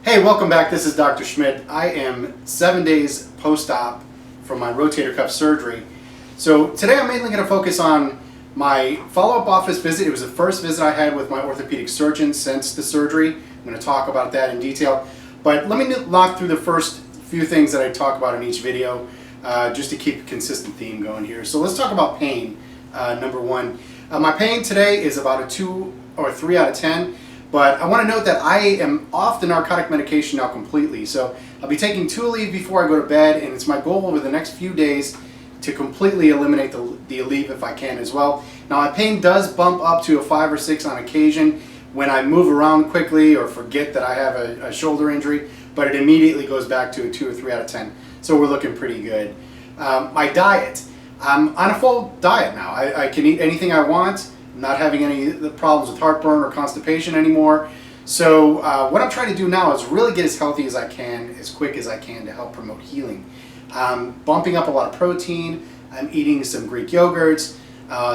Hey, welcome back. This is Dr. Schmidt. I am 7 days post-op from my rotator cuff surgery. So today I'm mainly going to focus on my follow-up office visit. It was the first visit I had with my orthopedic surgeon since the surgery. I'm going to talk about that in detail. But let me knock through the first few things that I talk about in each video just to keep a consistent theme going here. So let's talk about pain, number one. My pain today is about a 2 or 3 out of 10. But I want to note that I am off the narcotic medication now completely. So I'll be taking 2 Aleve before I go to bed, and it's my goal over the next few days to completely eliminate the Aleve if I can as well. Now my pain does bump up to a 5 or 6 on occasion when I move around quickly or forget that I have a shoulder injury, but it immediately goes back to a 2 or 3 out of 10. So we're looking pretty good. My diet. I'm on a full diet now. I can eat anything I want. Not having any of the problems with heartburn or constipation anymore. So what I'm trying to do now is really get as healthy as I can, as quick as I can to help promote healing. Bumping up a lot of protein. I'm eating some Greek yogurts,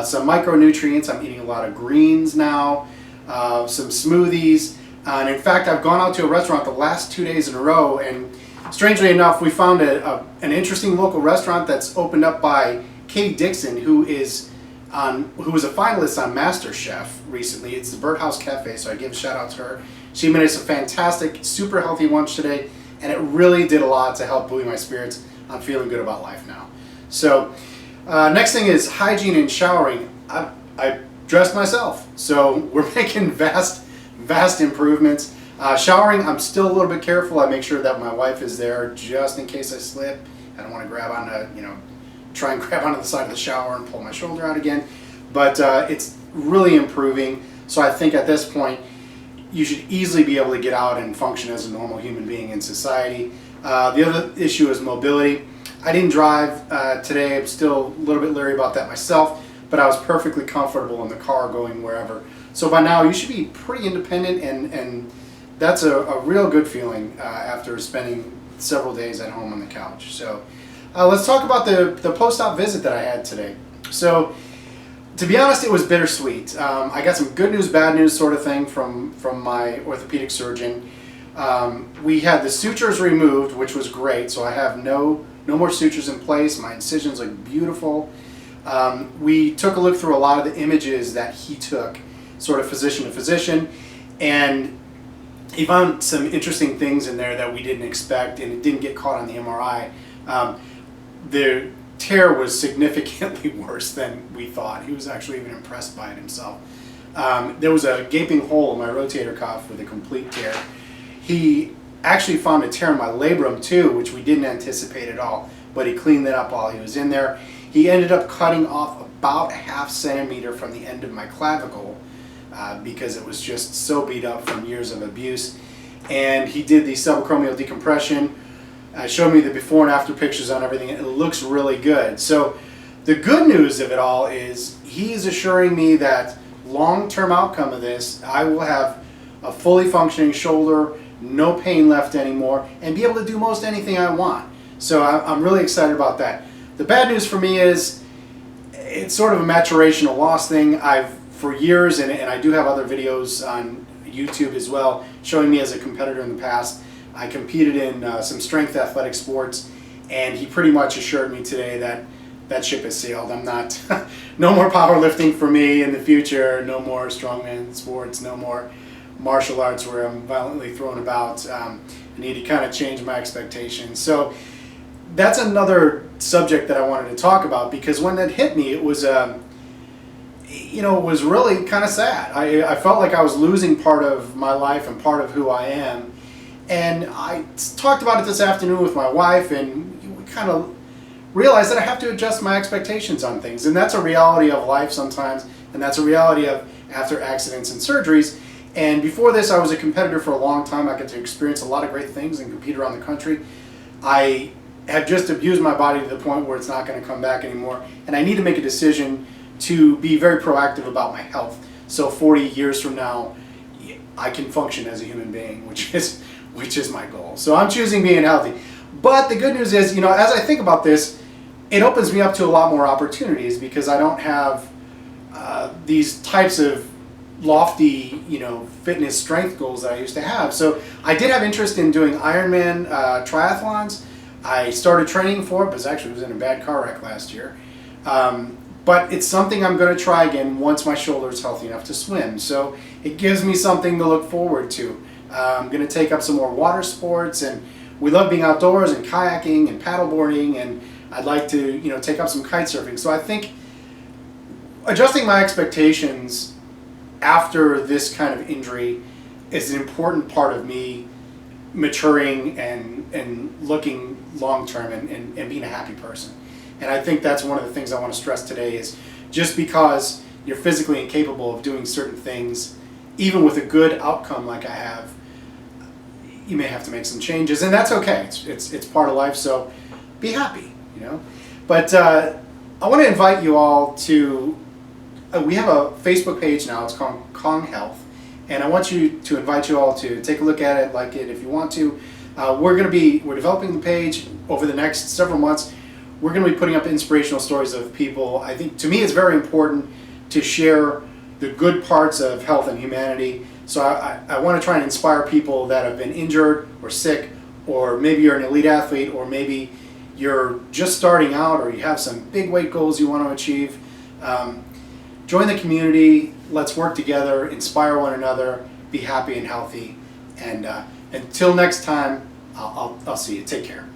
some micronutrients. I'm eating a lot of greens now, some smoothies. And in fact, I've gone out to a restaurant the last 2 days in a row, and strangely enough, we found an interesting local restaurant that's opened up by Katie Dixon, who was a finalist on MasterChef recently. It's the Birdhouse Cafe, so I give a shout out to her. She made us a fantastic, super healthy lunch today, and it really did a lot to help buoy my spirits. I'm feeling good about life now. So next thing is hygiene and showering. I dressed myself, so we're making vast improvements. Showering, I'm still a little bit careful. I make sure that my wife is there just in case I slip. I don't want to grab onto, try and grab onto the side of the shower and pull my shoulder out again. But it's really improving. So I think at this point, you should easily be able to get out and function as a normal human being in society. The other issue is mobility. I didn't drive today. I'm still a little bit leery about that myself, but I was perfectly comfortable in the car going wherever. So by now, you should be pretty independent, and that's a real good feeling after spending several days at home on the couch. So let's talk about the post-op visit that I had today. So to be honest, it was bittersweet. I got some good news, bad news sort of thing from my orthopedic surgeon. We had the sutures removed, which was great, so I have no more sutures in place. My incisions look beautiful. We took a look through a lot of the images that he took, sort of physician to physician, and he found some interesting things in there that we didn't expect, and it didn't get caught on the MRI. The tear was significantly worse than we thought. He was actually even impressed by it himself. There was a gaping hole in my rotator cuff with a complete tear. He actually found a tear in my labrum too, which we didn't anticipate at all, but he cleaned that up while he was in there. He ended up cutting off about a ½ centimeter from the end of my clavicle because it was just so beat up from years of abuse. And he did the subacromial decompression. Showed me the before and after pictures on everything, and it looks really good. So the good news of it all is he's assuring me that long-term outcome of this, I will have a fully functioning shoulder, no pain left anymore, and be able to do most anything I want. So I'm really excited about that. The bad news for me is it's sort of a maturation, a loss thing. For years, and I do have other videos on YouTube as well, showing me as a competitor in the past. I competed in some strength athletic sports, and he pretty much assured me today that that ship has sailed. I'm not, no more powerlifting for me in the future, no more strongman sports, no more martial arts where I'm violently thrown about. I need to kind of change my expectations. So that's another subject that I wanted to talk about, because when that hit me, it was, it was really kind of sad. I felt like I was losing part of my life and part of who I am. And I talked about it this afternoon with my wife, and we kind of realized that I have to adjust my expectations on things. And that's a reality of life sometimes, and that's a reality of after accidents and surgeries. And before this, I was a competitor for a long time. I got to experience a lot of great things and compete around the country. I have just abused my body to the point where it's not going to come back anymore. And I need to make a decision to be very proactive about my health. So 40 years from now, I can function as a human being, which is my goal. So I'm choosing being healthy. But the good news is, as I think about this, it opens me up to a lot more opportunities, because I don't have these types of lofty, fitness strength goals that I used to have. So I did have interest in doing Ironman triathlons. I started training for it, but I was in a bad car wreck last year. But it's something I'm going to try again once my shoulder is healthy enough to swim. So it gives me something to look forward to. I'm going to take up some more water sports, and we love being outdoors and kayaking and paddleboarding, and I'd like to take up some kite surfing. So I think adjusting my expectations after this kind of injury is an important part of me maturing and looking long term and being a happy person. And I think that's one of the things I want to stress today is just because you're physically incapable of doing certain things, even with a good outcome like I have, you may have to make some changes, and that's okay. It's part of life, so be happy, But I want to invite you all to, we have a Facebook page now, it's called Kong Health, and I want to invite you all to take a look at it, like it if you want to. We're developing the page over the next several months. We're going to be putting up inspirational stories of people. I think, to me, it's very important to share the good parts of health and humanity. So I want to try and inspire people that have been injured or sick, or maybe you're an elite athlete, or maybe you're just starting out, or you have some big weight goals you want to achieve. Join the community. Let's work together, inspire one another, be happy and healthy. And until next time, I'll see you. Take care.